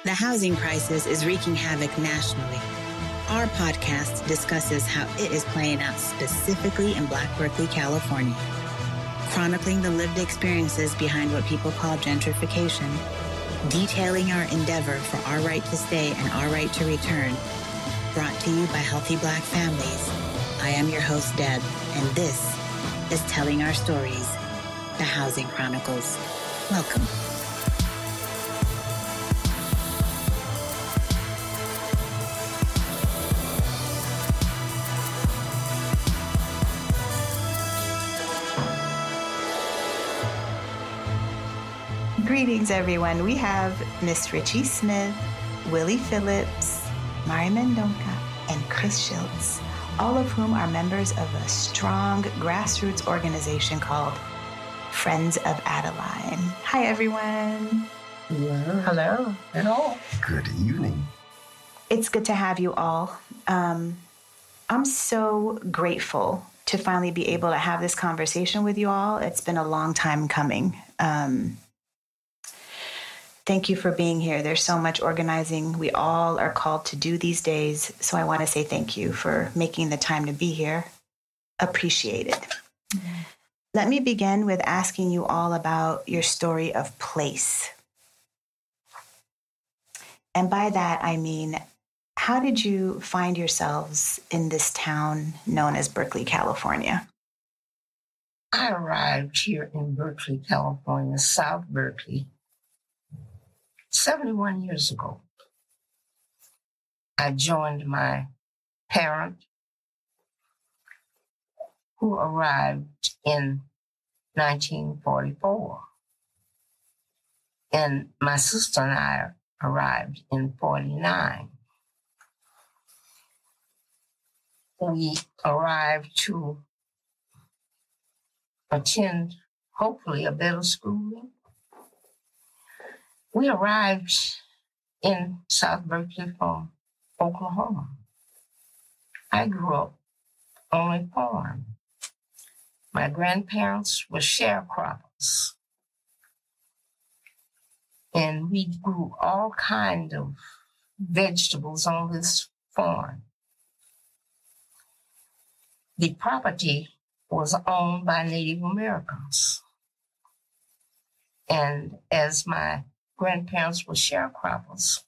The housing crisis is wreaking havoc nationally. Our podcast discusses how it is playing out specifically in Black Berkeley, California, chronicling the lived experiences behind what people call gentrification, detailing our endeavor for our right to stay and our right to return. Brought to you by Healthy Black Families. I am your host, Deb, and this is Telling Our Stories, the Housing Chronicles. Welcome. Greetings, everyone. We have Miss Ritchie Smith, Willie Phillips, Mendonca, and Chris Schildt, all of whom are members of a strong grassroots organization called Friends of Adeline. Hi, everyone. Hello. Hello. Good evening. It's good to have you all. I'm so grateful to finally be able to have this conversation with you all. It's been a long time coming. Thank you for being here. There's so much organizing we all are called to do these days. So I want to say thank you for making the time to be here. Appreciate it. Mm-hmm. Let me begin with asking you all about your story of place. And by that, I mean, how did you find yourselves in this town known as Berkeley, California? I arrived here in Berkeley, California, South Berkeley, 71 years ago. I joined my parent, who arrived in 1944. And my sister and I arrived in 49. We arrived to attend, hopefully, a better schooling. We arrived in South Berkeley from Oklahoma. I grew up on a farm. My grandparents were sharecroppers. And we grew all kinds of vegetables on this farm. The property was owned by Native Americans. And as my grandparents were sharecroppers,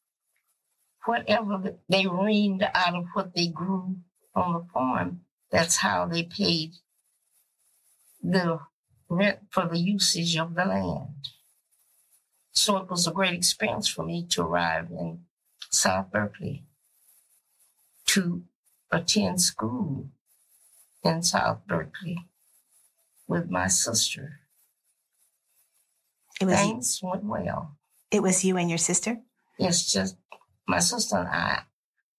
whatever they reamed out of what they grew on the farm, that's how they paid the rent for the usage of the land. So it was a great experience for me to arrive in South Berkeley, to attend school in South Berkeley with my sister. Things went well. It was you and your sister? Yes, just my sister and I.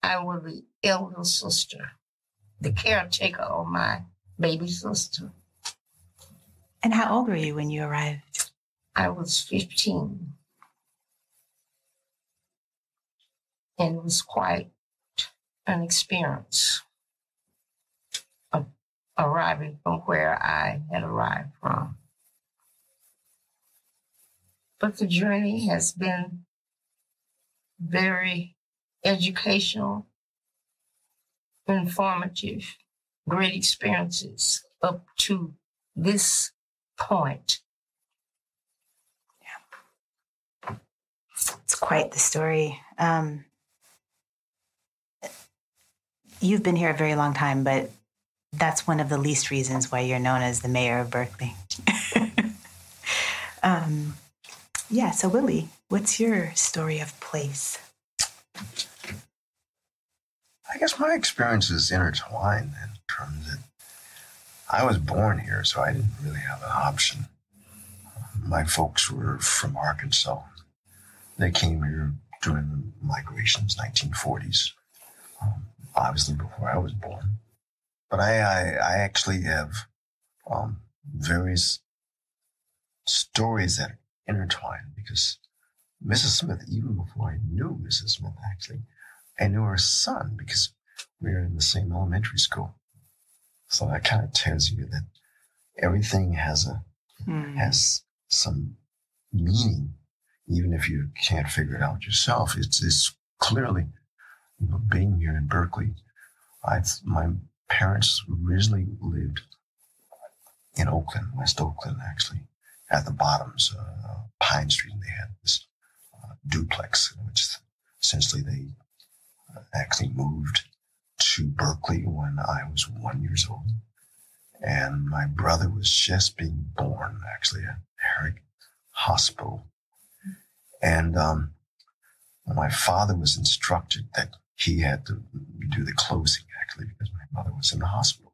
I was the elder sister, the caretaker of my baby sister. And how old were you when you arrived? I was 15. And it was quite an experience of arriving from where I had arrived from. But the journey has been very educational, informative, great experiences up to this point. Yeah. It's quite the story. You've been here a very long time, but that's one of the least reasons why you're known as the mayor of Berkeley. Yeah, so Willie, what's your story of place? I guess my experience is intertwined in terms that I was born here, so I didn't really have an option. My folks were from Arkansas. They came here during the migrations, 1940s, obviously before I was born. But I actually have various stories that intertwined, because Mrs. Smith, even before I knew Mrs. Smith, actually, I knew her son because we were in the same elementary school. So that kind of tells you that everything has some meaning even if you can't figure it out yourself, it's clearly, being here in Berkeley, my parents originally lived in Oakland, West Oakland, actually, at the bottoms, Pine Street, and they had this duplex, which essentially they actually moved to Berkeley when I was 1 year old. And my brother was just being born, actually, at Herrick Hospital. And my father was instructed that he had to do the closing, actually, because my mother was in the hospital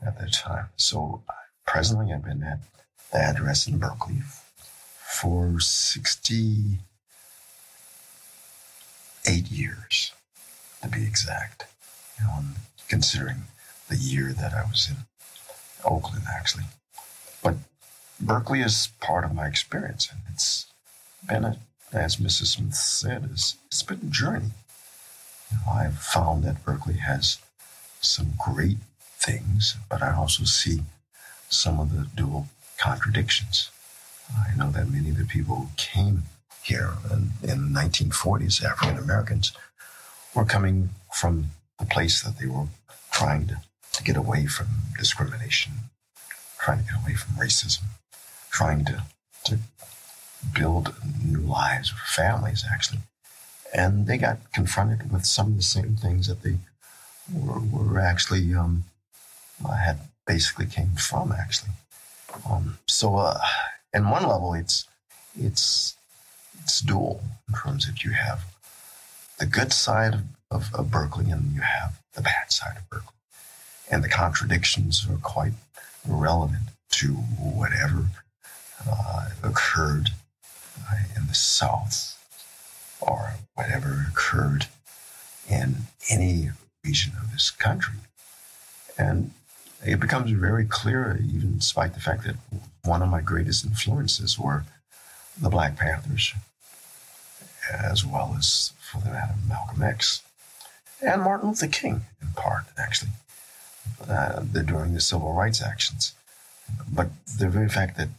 at that time. So presently I've been at the address in Berkeley for 68 years, to be exact, considering the year that I was in Oakland, actually. But Berkeley is part of my experience, and it's been, as Mrs. Smith said, it's been a journey. I've found that Berkeley has some great things, but I also see some of the dual contradictions. I know that many of the people who came here in the 1940s, African Americans, were coming from the place that they were trying to get away from discrimination, trying to get away from racism, trying to build new lives, families, actually. And they got confronted with some of the same things that they were actually, had basically came from, actually. So, in one level, it's dual in terms that you have the good side of Berkeley and you have the bad side of Berkeley. And the contradictions are quite relevant to whatever occurred in the South or whatever occurred in any region of this country. And it becomes very clear, even despite the fact that one of my greatest influences were the Black Panthers, as well as, for the matter, Malcolm X, and Martin Luther King, in part, actually, during the civil rights actions. But the very fact that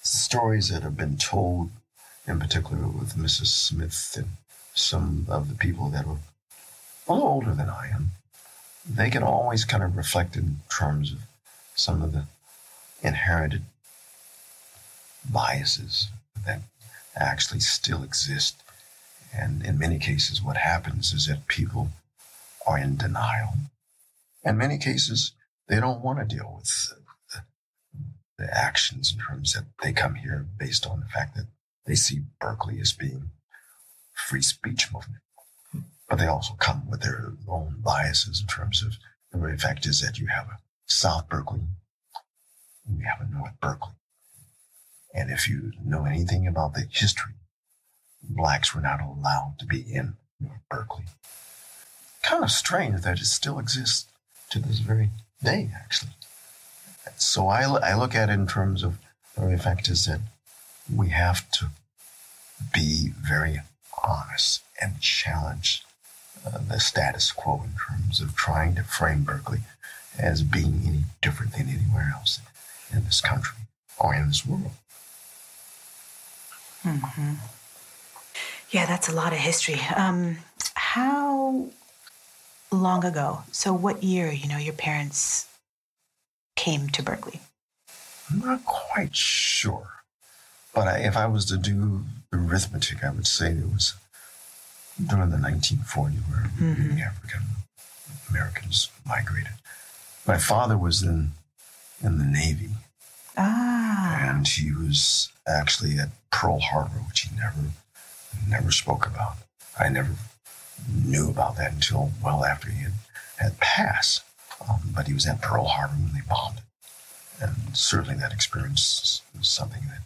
stories that have been told, in particular with Mrs. Smith and some of the people that were a little older than I am, they can always kind of reflect in terms of some of the inherited biases that actually still exist. And in many cases, what happens is that people are in denial. In many cases, they don't want to deal with the actions in terms that they come here based on the fact that they see Berkeley as being a free speech movement. But they also come with their own biases in terms of the very fact is that you have a South Berkeley and you have a North Berkeley. And if you know anything about the history, Blacks were not allowed to be in North Berkeley. Kind of strange that it still exists to this very day, actually. So I look at it in terms of the very fact is that we have to be very honest and challenge the status quo in terms of trying to frame Berkeley as being any different than anywhere else in this country or in this world. Mm-hmm. Yeah, that's a lot of history. How long ago? So what year, your parents came to Berkeley? I'm not quite sure. But if I was to do arithmetic, I would say it was during the 1940s where many African Americans migrated. My father was in the Navy. And he was actually at Pearl Harbor, which he never spoke about. I never knew about that until well after he had passed. But he was at Pearl Harbor when they bombed it. And certainly that experience was something that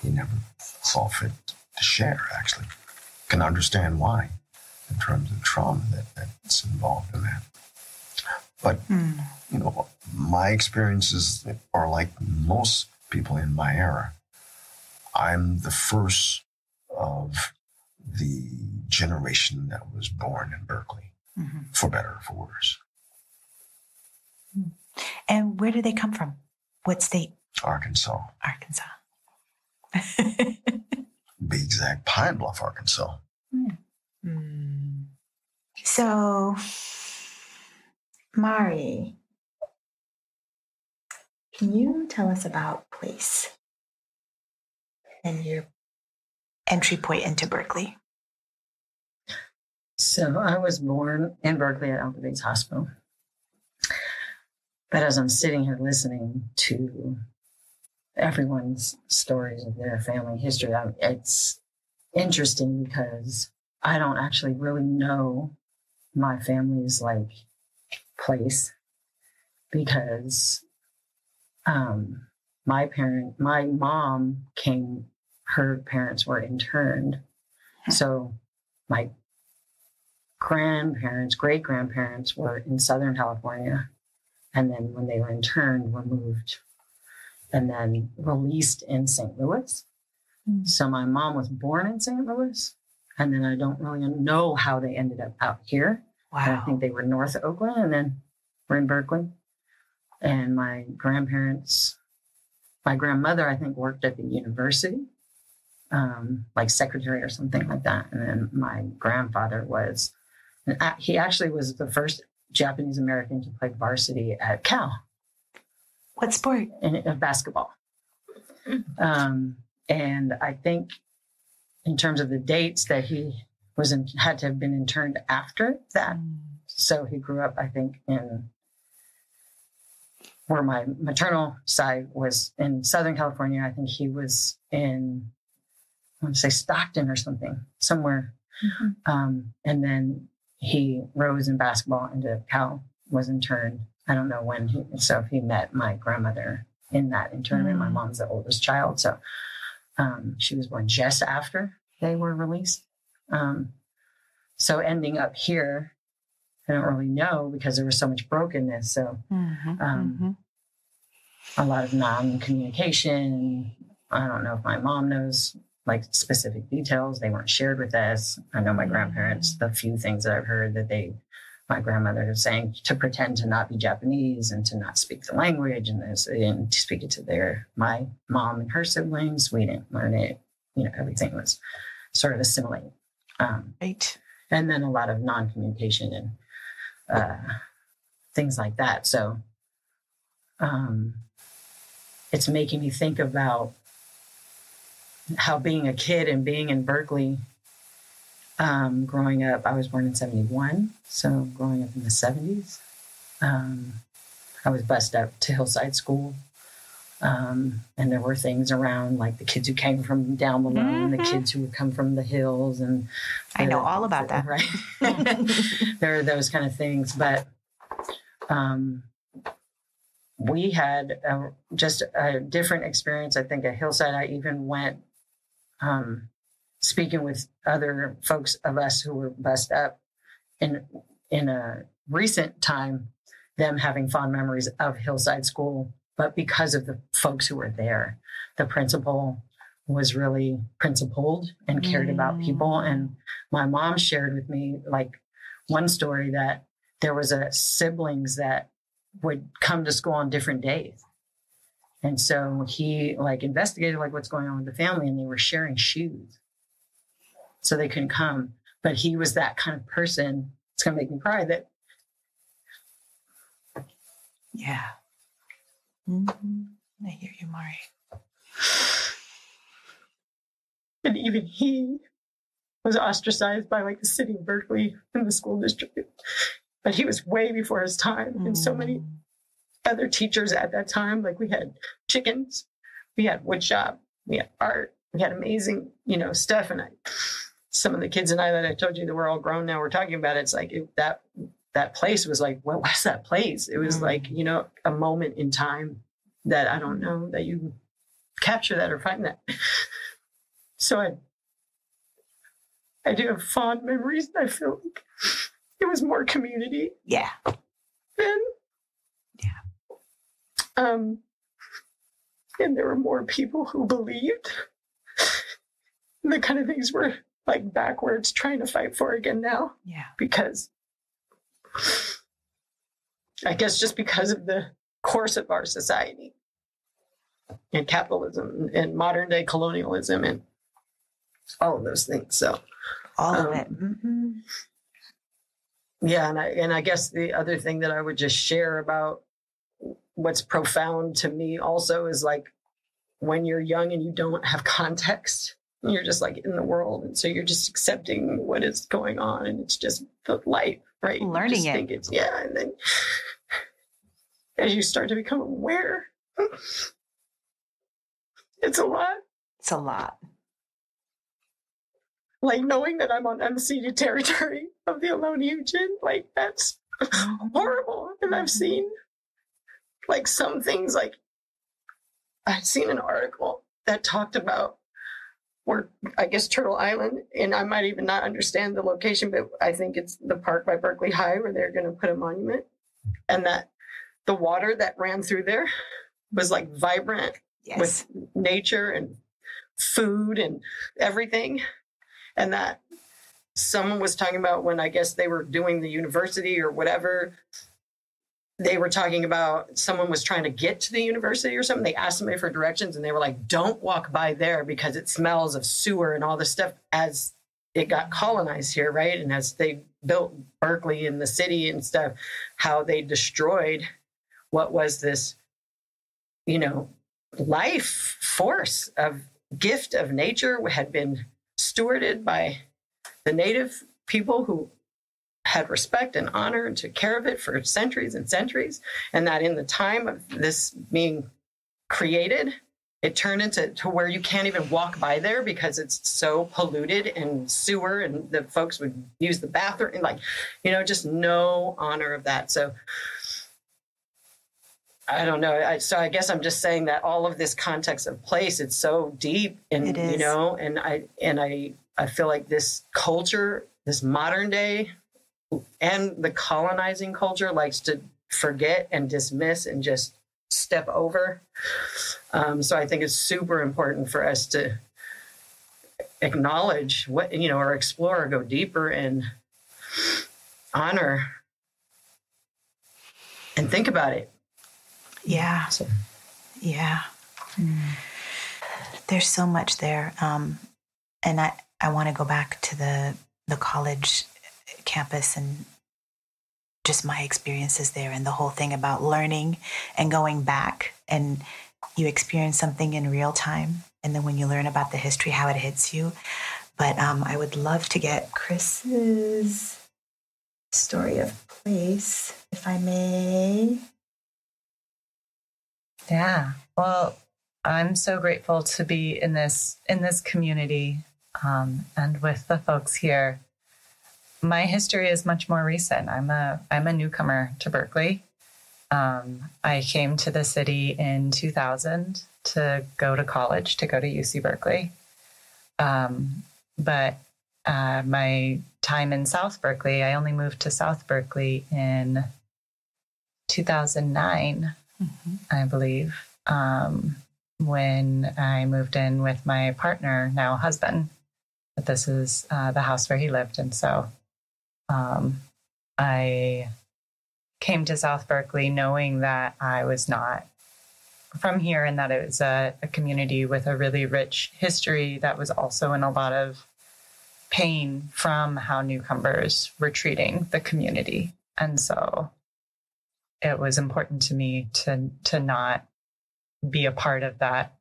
he never saw fit to share, actually. Can understand why, in terms of trauma that's involved in that. But, my experiences are like most people in my era. I'm the first of the generation that was born in Berkeley, for better or for worse. And where did they come from? What state? Arkansas. be exact, Pine Bluff, Arkansas. So, Mari, can you tell us about place and your entry point into Berkeley? So I was born in Berkeley at Alta Bates Hospital. But as I'm sitting here listening to everyone's stories of their family history, it's interesting because I don't actually really know my family's like place, because my mom came, her parents were interned. So my grandparents, great-grandparents were in Southern California. And then when they were interned, were moved and then released in St. Louis. So my mom was born in St. Louis. And then I don't really know how they ended up out here. Wow. I think they were north of Oakland and then we're in Berkeley. And my grandparents, my grandmother, I think, worked at the university, like secretary or something like that. And then my grandfather he actually was the first Japanese American to play varsity at Cal. What sport? In basketball. And I think in terms of the dates that he had to have been interned after that. So he grew up, I think, in where my maternal side was in Southern California. I think he was in, I want to say Stockton or something, somewhere. And then he rose in basketball into Cal, was interned. I don't know when he met my grandmother in that internment. My mom's the oldest child. So she was born just after they were released. So ending up here, I don't really know because there was so much brokenness. So a lot of non-communication. I don't know if my mom knows like specific details. They weren't shared with us. I know my grandparents, the few things that I've heard that my grandmother was saying to pretend to not be Japanese and to not speak the language and this, and to speak it to my mom and her siblings. We didn't learn it. Everything was sort of assimilated. Right. And then a lot of non-communication and things like that. So it's making me think about how being a kid and being in Berkeley, growing up, I was born in 71. So growing up in the 70s, I was bused up to Hillside School. And there were things around like the kids who came from down below and the kids who would come from the hills. And I know all about that. Right. There are those kind of things. But we had just a different experience. I think at Hillside, I even went speaking with other folks of us who were bused up in a recent time, them having fond memories of Hillside School. But because of the folks who were there, the principal was really principled and cared about people. And my mom shared with me like one story that there was siblings that would come to school on different days. And so he like investigated like what's going on with the family, and they were sharing shoes. So they couldn't come. But he was that kind of person. It's going to make me cry that. Yeah. I hear you, Mari. And even he was ostracized by like the city of Berkeley and the school district. But he was way before his time. And so many other teachers at that time, like we had chickens, we had wood shop, we had art, we had amazing, stuff. And some of the kids and I that I told you that we're all grown now, we're talking about it. It's like that place was like, what was that place? It was like, a moment in time that I don't know that you capture that or find that. So I do have fond memories. I feel like it was more community. Yeah. Then. Yeah. And there were more people who believed. The kind of things we're like backwards trying to fight for again now. Yeah. Because I guess just because of the course of our society and capitalism and modern day colonialism and all of those things. So all of it. Mm-hmm. Yeah, and I guess the other thing that I would just share about what's profound to me also is like when you're young and you don't have context, you're just like in the world, and so you're just accepting what is going on, and it's just the life, right? Learning it. Think it's, yeah, and then as you start to become aware, it's a lot. It's a lot. Like knowing that I'm on unceded territory of the Ohlone Ujin, like that's horrible. And I've seen like some things, like I've seen an article that talked about where, I guess, Turtle Island, and I might even not understand the location, but I think it's the park by Berkeley High where they're going to put a monument, and that the water that ran through there was like vibrant with nature and food and everything. And that someone was talking about when I guess they were doing the university or whatever, they were talking about someone was trying to get to the university or something. They asked somebody for directions and they were like, don't walk by there because it smells of sewer and all this stuff as it got colonized here, right? And as they built Berkeley and the city and stuff, how they destroyed what was this, you know, life force of gift of nature had been stewarded by the native people who had respect and honor and took care of it for centuries and centuries. And that in the time of this being created, it turned into where you can't even walk by there because it's so polluted and sewer, and the folks would use the bathroom and like, you know, just no honor of that. So I don't know. So I guess I'm just saying that all of this context of place, it's so deep, and you know, and I feel like this culture, this modern day, and the colonizing culture likes to forget and dismiss and just step over. So I think it's super important for us to acknowledge what, you know, or explore or go deeper and honor and think about it. Yeah. So. Yeah. There's so much there. And I want to go back to the college campus and just my experiences there and the whole thing about learning and going back, and you experience something in real time. And then when you learn about the history, how it hits you. But I would love to get Chris's story of place, if I may. Yeah. Well, I'm so grateful to be in this community and with the folks here. My history is much more recent. I'm a newcomer to Berkeley. I came to the city in 2000 to go to college, to go to UC Berkeley. But my time in South Berkeley, I only moved to South Berkeley in 2009. I believe, when I moved in with my partner, now husband. But this is the house where he lived. And so I came to South Berkeley knowing that I was not from here and that it was a community with a really rich history that was also in a lot of pain from how newcomers were treating the community. And so it was important to me to not be a part of that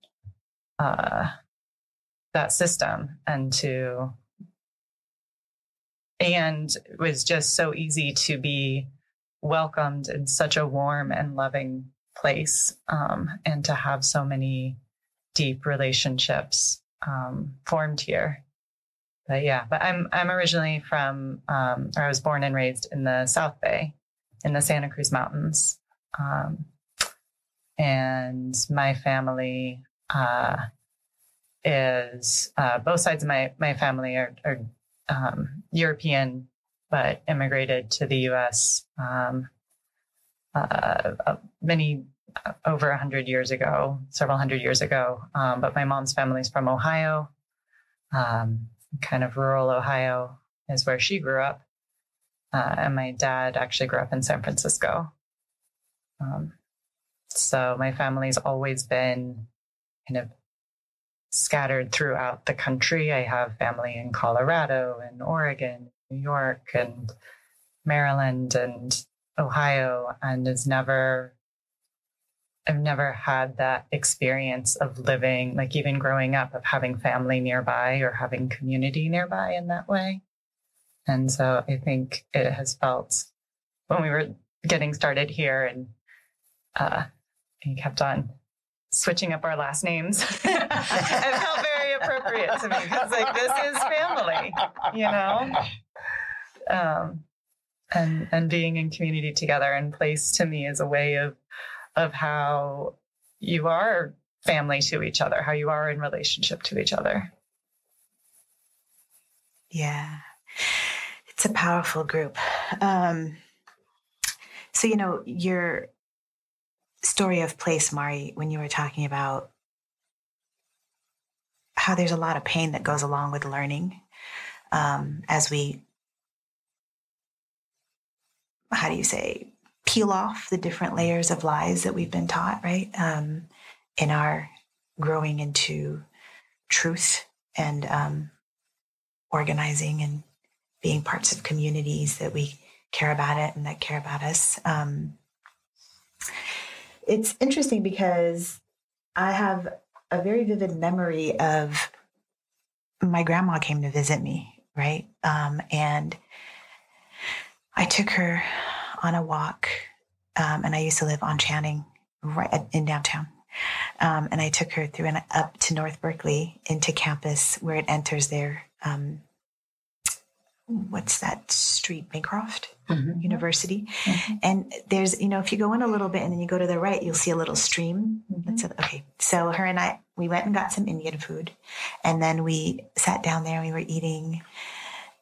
that system, and it was just so easy to be welcomed in such a warm and loving place, and to have so many deep relationships formed here. But I'm originally from, or I was born and raised in the South Bay, in the Santa Cruz Mountains. And my family is, both sides of my family are European, but immigrated to the U.S. Many, over 100 years ago, several hundred years ago. But my mom's family is from Ohio, kind of rural Ohio is where she grew up. And my dad actually grew up in San Francisco. So my family's always been kind of scattered throughout the country. I have family in Colorado and Oregon, New York, and Maryland and Ohio, and I've never had that experience of living, like even growing up, of having family nearby or having community nearby in that way. And so I think it has felt, when we were getting started here and you kept on switching up our last names, it felt very appropriate to me because like, this is family, you know? And being in community together and place to me is a way of how you are family to each other, how you are in relationship to each other. Yeah, it's a powerful group. So, you know, your story of place, Mari, when you were talking about how there's a lot of pain that goes along with learning, as we, how do you say, peel off the different layers of lies that we've been taught, right? In our growing into truth and organizing and being parts of communities that we care about it and that care about us. It's interesting because I have a very vivid memory of my grandma came to visit me, right? And I took her on a walk, and I used to live on Channing, right in downtown. And I took her through and up to North Berkeley into campus where it enters there. What's that street? Bancroft University. Mm-hmm. And there's, you know, if you go in a little bit and then you go to the right, you'll see a little stream. Mm-hmm. Okay. So her and I, we went and got some Indian food, and then we sat down there and we were eating.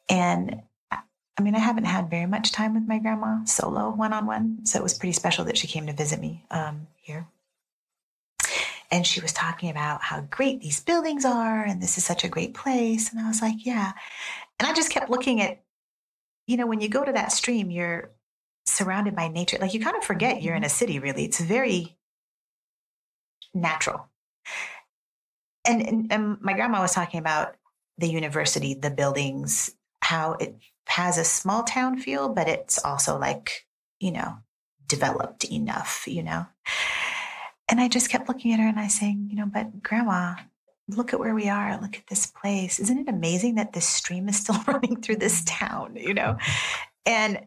And I mean, I haven't had very much time with my grandma solo, one-on-one. So it was pretty special that she came to visit me here. And she was talking about how great these buildings are, and this is such a great place. And I was like, yeah. And I just kept looking at, you know, when you go to that stream, you're surrounded by nature. Like, you kind of forget you're in a city, really. It's very natural. And my grandma was talking about the university, the buildings, how it has a small town feel, but it's also like, you know, developed enough, you know. And I just kept looking at her and I saying, you know, but Grandma, look at where we are. Look at this place. Isn't it amazing that this stream is still running through this town, you know? And,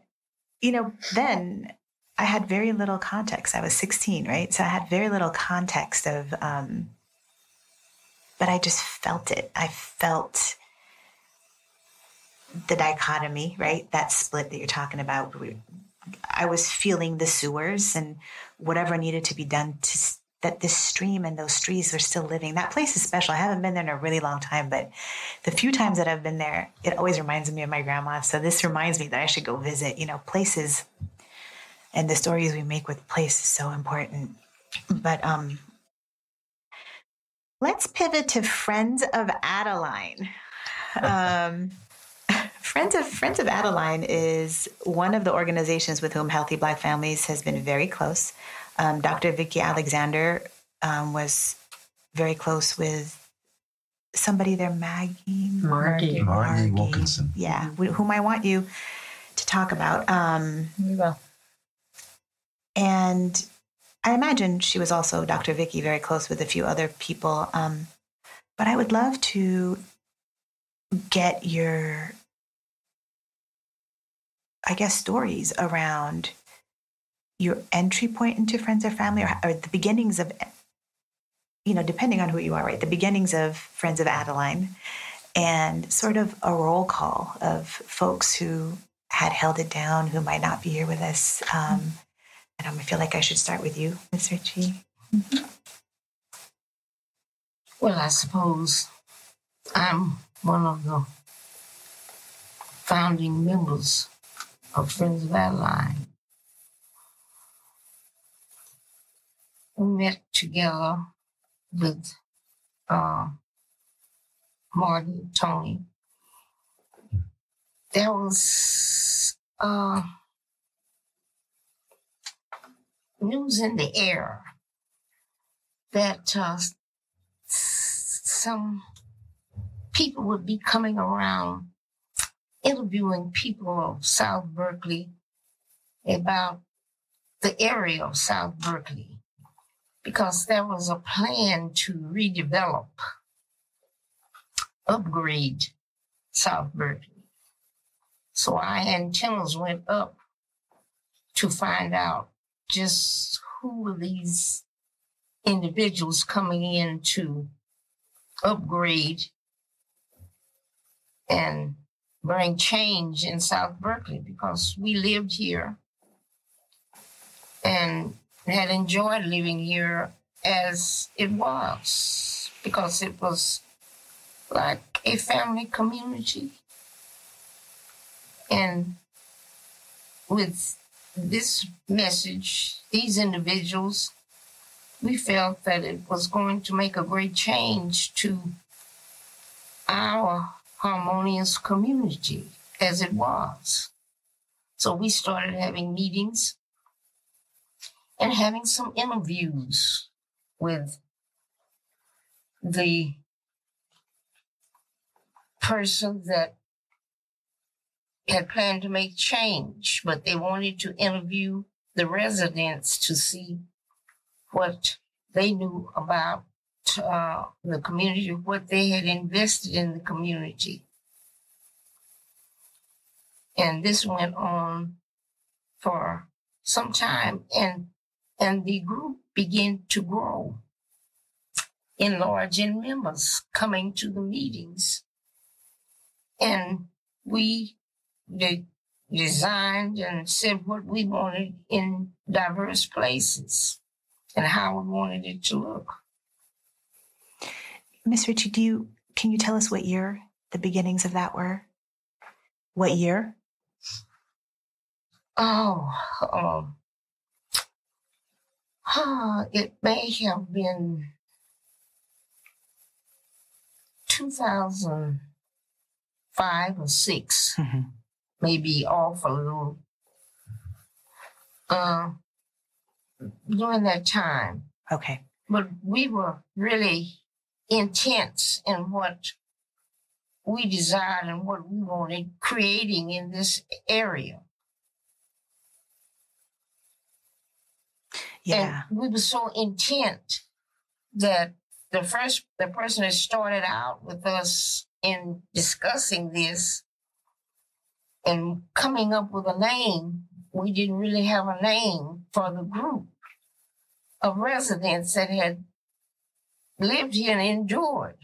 you know, then I had very little context. I was 16, right? So I had very little context of, but I just felt it. I felt the dichotomy, right? That split that you're talking about. I was feeling the sewers and whatever needed to be done to that this stream and those trees are still living. That place is special. I haven't been there in a really long time, but the few times that I've been there, it always reminds me of my grandma. So this reminds me that I should go visit, you know, places, and the stories we make with place is so important. But let's pivot to Friends of Adeline. Friends of Adeline is one of the organizations with whom Healthy Black Families has been very close. Dr. Vicki Alexander was very close with somebody there, Margie Wilkinson. Yeah, whom I want you to talk about. We will. And I imagine she was also, Dr. Vicki, very close with a few other people. But I would love to get your, I guess, stories around your entry point into Friends of Family, or the beginnings of, you know, depending on who you are, right? The beginnings of Friends of Adeline, and sort of a roll call of folks who had held it down, who might not be here with us. And I feel like I should start with you, Ms. Ritchie. Mm-hmm. Well, I suppose I'm one of the founding members of Friends of Adeline. We met together with Martin and Tony. There was news in the air that some people would be coming around interviewing people of South Berkeley about the area of South Berkeley, because there was a plan to redevelop, upgrade South Berkeley. So our antennas went up to find out just who were these individuals coming in to upgrade and bring change in South Berkeley, because we lived here and had enjoyed living here as it was, because it was like a family community. And with this message, these individuals, we felt that it was going to make a great change to our harmonious community as it was. So we started having meetings and having some interviews with the person that had planned to make change, but they wanted to interview the residents to see what they knew about the community, what they had invested in the community. And this went on for some time, and the group began to grow, enlarge in members coming to the meetings. And we designed and said what we wanted in diverse places and how we wanted it to look. Miss Ritchie, can you tell us what year the beginnings of that were? What year? It may have been 2005 or 6, maybe off a little. During that time. Okay. But we were really intense in what we desired and what we wanted creating in this area. Yeah. And we were so intent that the person that started out with us in discussing this and coming up with a name, we didn't really have a name for the group of residents that had lived here and endured.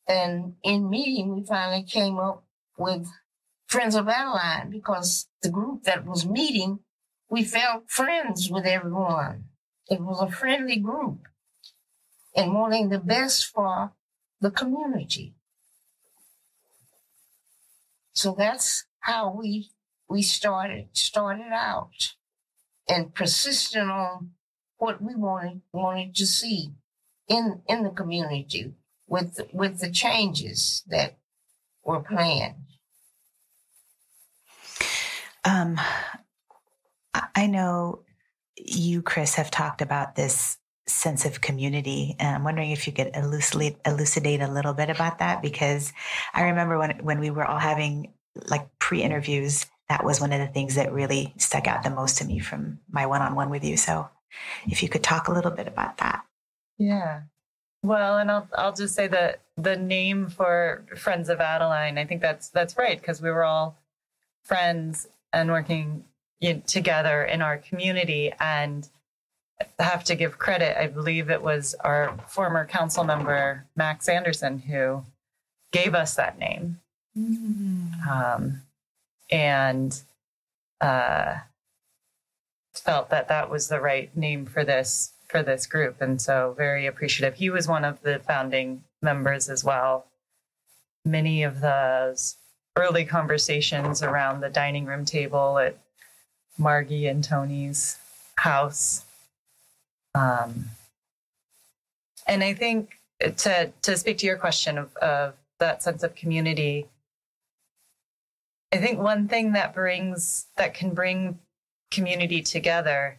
And in meeting, we finally came up with Friends of Adeline, because the group that was meeting, we felt friends with everyone. It was a friendly group and wanting the best for the community. So that's how we started out, and persistent on what we wanted to see in the community with the changes that were planned. I know you, Chris, have talked about this sense of community, and I'm wondering if you could elucidate a little bit about that, because I remember when we were all having like pre-interviews, that was one of the things that really stuck out the most to me from my one-on-one with you. So if you could talk a little bit about that. Yeah. Well, and I'll just say that the name for Friends of Adeline, I think that's right, because we were all friends and working together in our community. And I have to give credit. I believe it was our former council member, Max Anderson, who gave us that name. And felt that was the right name for this group. And so very appreciative. He was one of the founding members as well. Many of those early conversations around the dining room table at Margie and Tony's house. And I think to speak to your question of that sense of community, I think one thing that can bring community together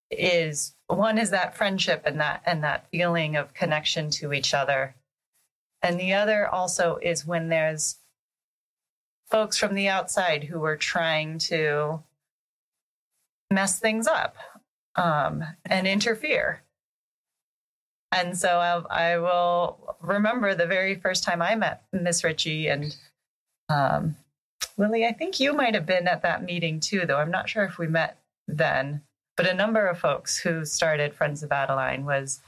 is that friendship and that feeling of connection to each other. And the other also is when there's folks from the outside who are trying to mess things up and interfere. And so I will remember the very first time I met Miss Ritchie, and Willie, I think you might have been at that meeting too, though I'm not sure if we met then. But a number of folks who started Friends of Adeline was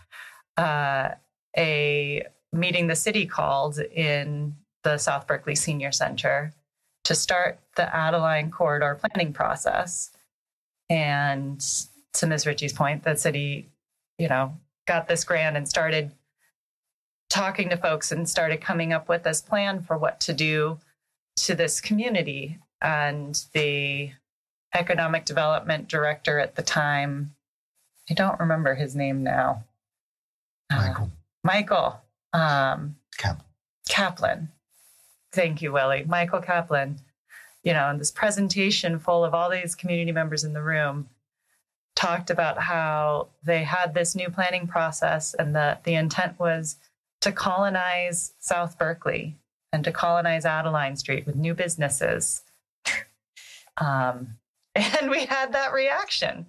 a meeting the city called in the South Berkeley Senior Center to start the Adeline corridor planning process. And to Ms. Ritchie's point, the city, got this grant and started talking to folks and started coming up with this plan for what to do to this community. And the economic development director at the time, I don't remember his name now. Michael Kaplan. Thank you, Willie. Michael Kaplan, and this presentation full of all these community members in the room talked about how they had this new planning process and the intent was to colonize South Berkeley and to colonize Adeline Street with new businesses. And we had that reaction.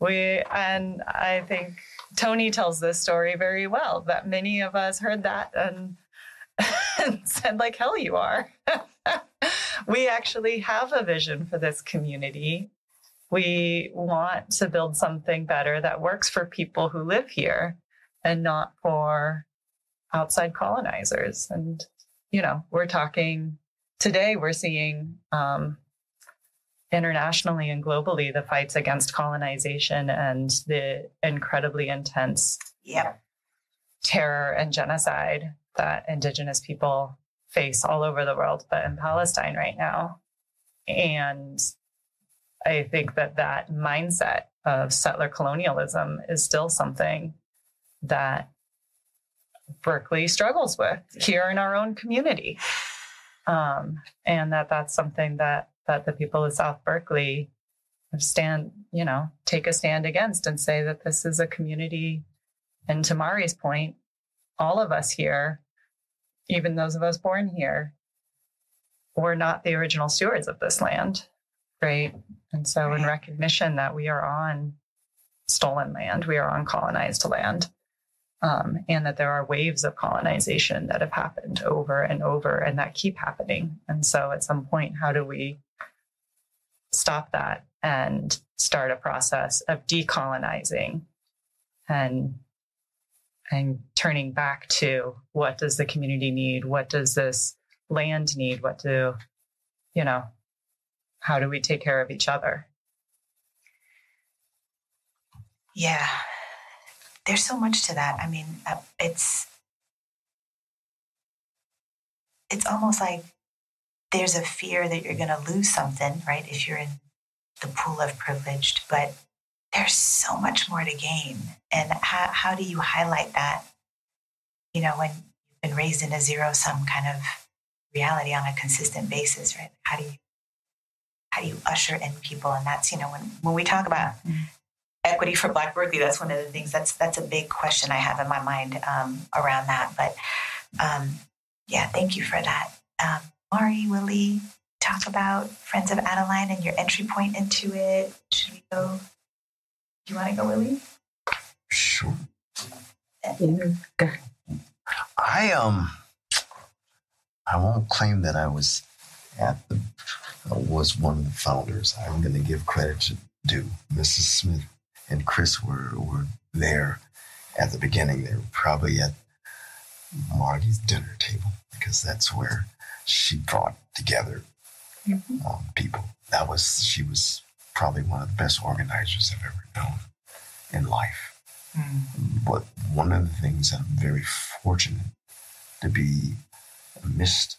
And I think Tony tells this story very well, that many of us heard that and said, like, hell you are. We actually have a vision for this community. We want to build something better that works for people who live here and not for outside colonizers. And, we're talking today, we're seeing internationally and globally the fights against colonization and the incredibly intense terror and genocide that Indigenous people face all over the world, but in Palestine right now. And I think that mindset of settler colonialism is still something that Berkeley struggles with here in our own community. And that's something that the people of South Berkeley take a stand against and say that this is a community. And to Mari's point, all of us here, even those of us born here, we're not the original stewards of this land, right? And so in recognition that we are on stolen land, we are on colonized land, and that there are waves of colonization that have happened over and over and that keep happening. And so at some point, how do we stop that and start a process of decolonizing and turning back to what does the community need? What does this land need? How do we take care of each other? Yeah, there's so much to that. I mean, it's almost like there's a fear that you're going to lose something, right? If you're in the pool of privileged, but there's so much more to gain. And how do you highlight that, when you've been raised in a zero-sum kind of reality on a consistent basis, right? How do you usher in people? And that's, when we talk about equity for Black Berkeley, that's one of the things that's a big question I have in my mind around that. But thank you for that. Mari, Willie, talk about Friends of Adeline and your entry point into it. Should we go? Do you want to go, Willie? Sure. Go. I won't claim that I was was one of the founders. I'm going to give credit to due. Mrs. Smith and Chris were there at the beginning. They were probably at Margie's dinner table because that's where she brought together people. She was probably one of the best organizers I've ever known in life. But one of the things that I'm very fortunate to be amidst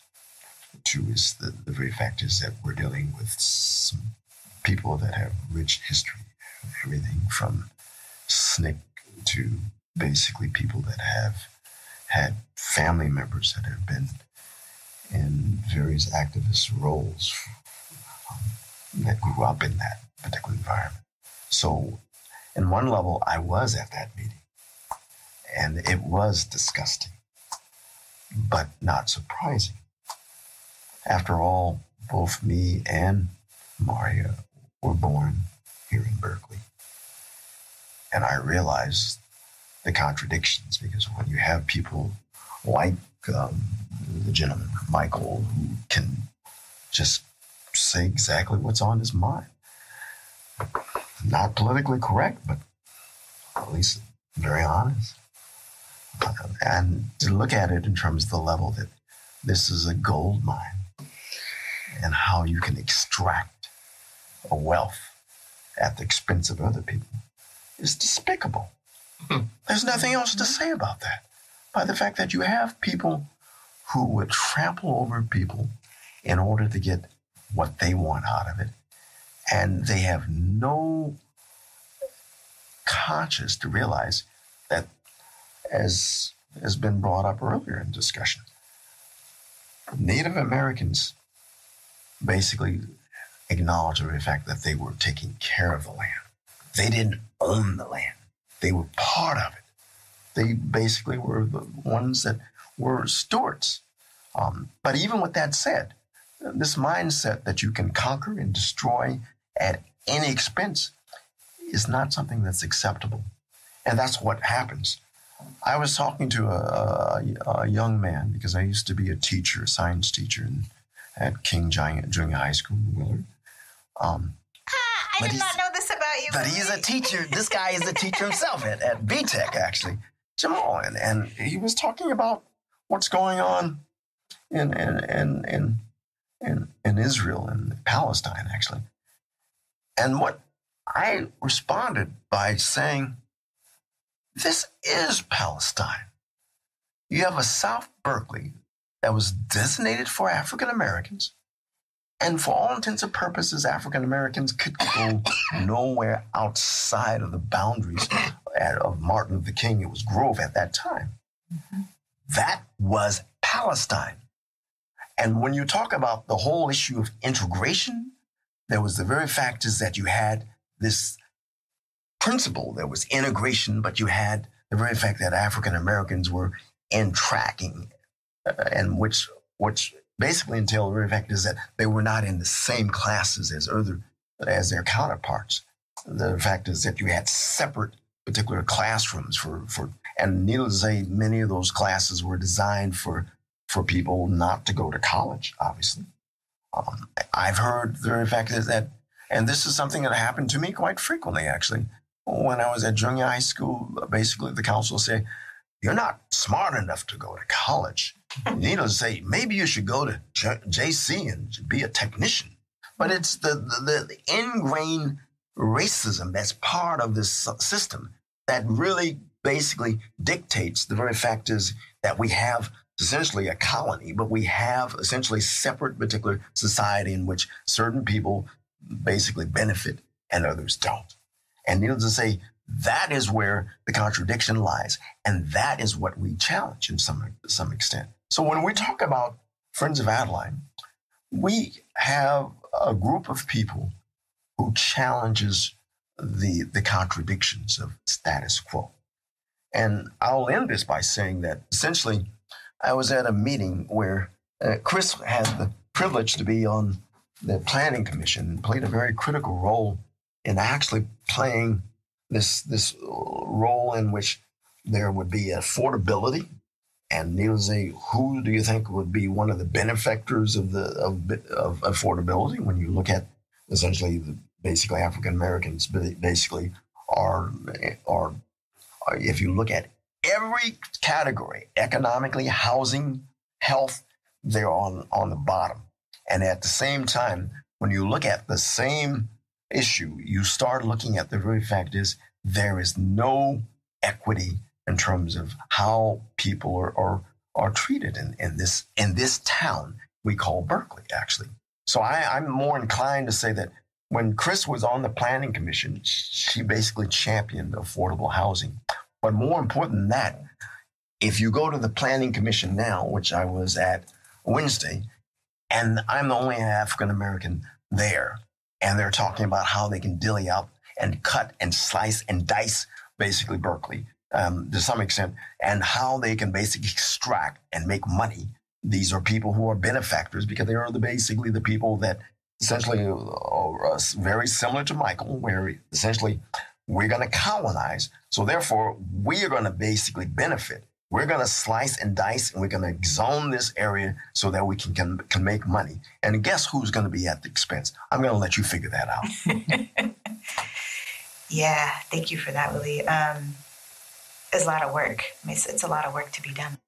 to is the very fact is that we're dealing with some people that have rich history, everything from SNCC to basically people that have had family members that have been in various activist roles that grew up in that particular environment. So In one level, I was at that meeting, and it was disgusting, but not surprising. After all, both me and Maria were born here in Berkeley. And I realized the contradictions, because when you have people like the gentleman, Michael, who can just say exactly what's on his mind. Not politically correct, but at least very honest. And to look at it in terms of the level that this is a gold mine and how you can extract a wealth at the expense of other people is despicable. There's nothing else to say about that. By the fact that you have people who would trample over people in order to get what they want out of it, and they have no conscience to realize that, as has been brought up earlier in discussion, Native Americans basically acknowledged the fact that they were taking care of the land. They didn't own the land. They were part of it. They basically were the ones that were stewards. But even with that said, this mindset that you can conquer and destroy at any expense is not something that's acceptable. And that's what happens. I was talking to a young man, because I used to be a teacher, a science teacher at King Junior High School in Willard. I did not know this about you. But he's a teacher. This guy is a teacher himself at BTech, actually, Jamal. And he was talking about what's going on in Israel and Palestine, actually. And what I responded by saying, this is Palestine. You have a South Berkeley that was designated for African Americans. And for all intents and purposes, African Americans could go nowhere outside of the boundaries of Martin Luther King. It was Grove at that time. Mm-hmm. That was Palestine. And when you talk about the whole issue of integration, there was the very fact is that you had this principle. There was integration, but you had the very fact that African Americans were in tracking, and which basically entailed the very fact is that they were not in the same classes as their counterparts. The fact is that you had separate particular classrooms for and needless to say, many of those classes were designed for people not to go to college, obviously. I've heard the very fact is that, and this is something that happened to me quite frequently, actually. When I was at junior high school, basically the council said, you're not smart enough to go to college. Needless to say, maybe you should go to JC and be a technician. But it's the ingrained racism that's part of this system that really basically dictates the very fact is that we have essentially a colony, but we have essentially separate particular society in which certain people basically benefit and others don't. And needless to say, that is where the contradiction lies. And that is what we challenge in some extent. So when we talk about Friends of Adeline, we have a group of people who challenges the contradictions of status quo. And I'll end this by saying that essentially I was at a meeting where Chris had the privilege to be on the planning commission and played a very critical role in actually playing this role in which there would be affordability. And needless to say, who do you think would be one of the benefactors of affordability when you look at essentially basically African Americans basically are if you look at every category, economically, housing, health, they're on the bottom. And at the same time, when you look at the same issue, you start looking at the very fact is there is no equity in terms of how people are treated in this town we call Berkeley, actually. So I'm more inclined to say that when Chris was on the planning commission, she basically championed affordable housing. But more important than that, if you go to the planning commission now, which I was at Wednesday, and I'm the only African American there, and they're talking about how they can dilly out and cut and slice and dice basically Berkeley to some extent, and how they can basically extract and make money. These are people who are benefactors because they are basically the people that essentially are very similar to Michael, where essentially we're going to colonize. So therefore, we are going to basically benefit. We're going to slice and dice, and we're going to zone this area so that we can make money. And guess who's going to be at the expense? I'm going to let you figure that out. Yeah, thank you for that, Willie. It's a lot of work. It's a lot of work to be done.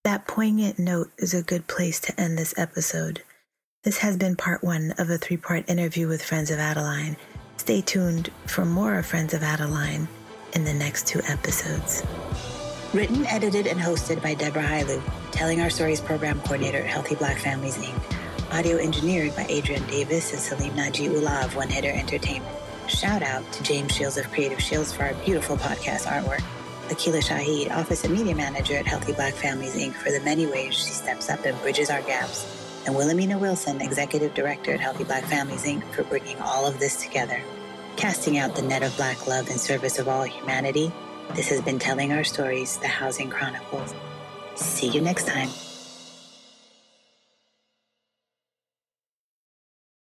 That poignant note is a good place to end this episode. This has been part 1 of a 3-part interview with Friends of Adeline. Stay tuned for more of Friends of Adeline in the next 2 episodes. Written, edited, and hosted by Deborah Hailu, Telling Our Stories program coordinator at Healthy Black Families, Inc. Audio engineered by Adrian Davis and Salim Naji-Ullah of One Hitter Entertainment. Shout out to James Shields of Creative Shields for our beautiful podcast artwork. Akila Shahid, Office and Media Manager at Healthy Black Families, Inc. for the many ways she steps up and bridges our gaps. And Wilhelmina Wilson, Executive Director at Healthy Black Families, Inc. for bringing all of this together. Casting out the net of Black love in service of all humanity, this has been Telling Our Stories, the Housing Chronicles. See you next time.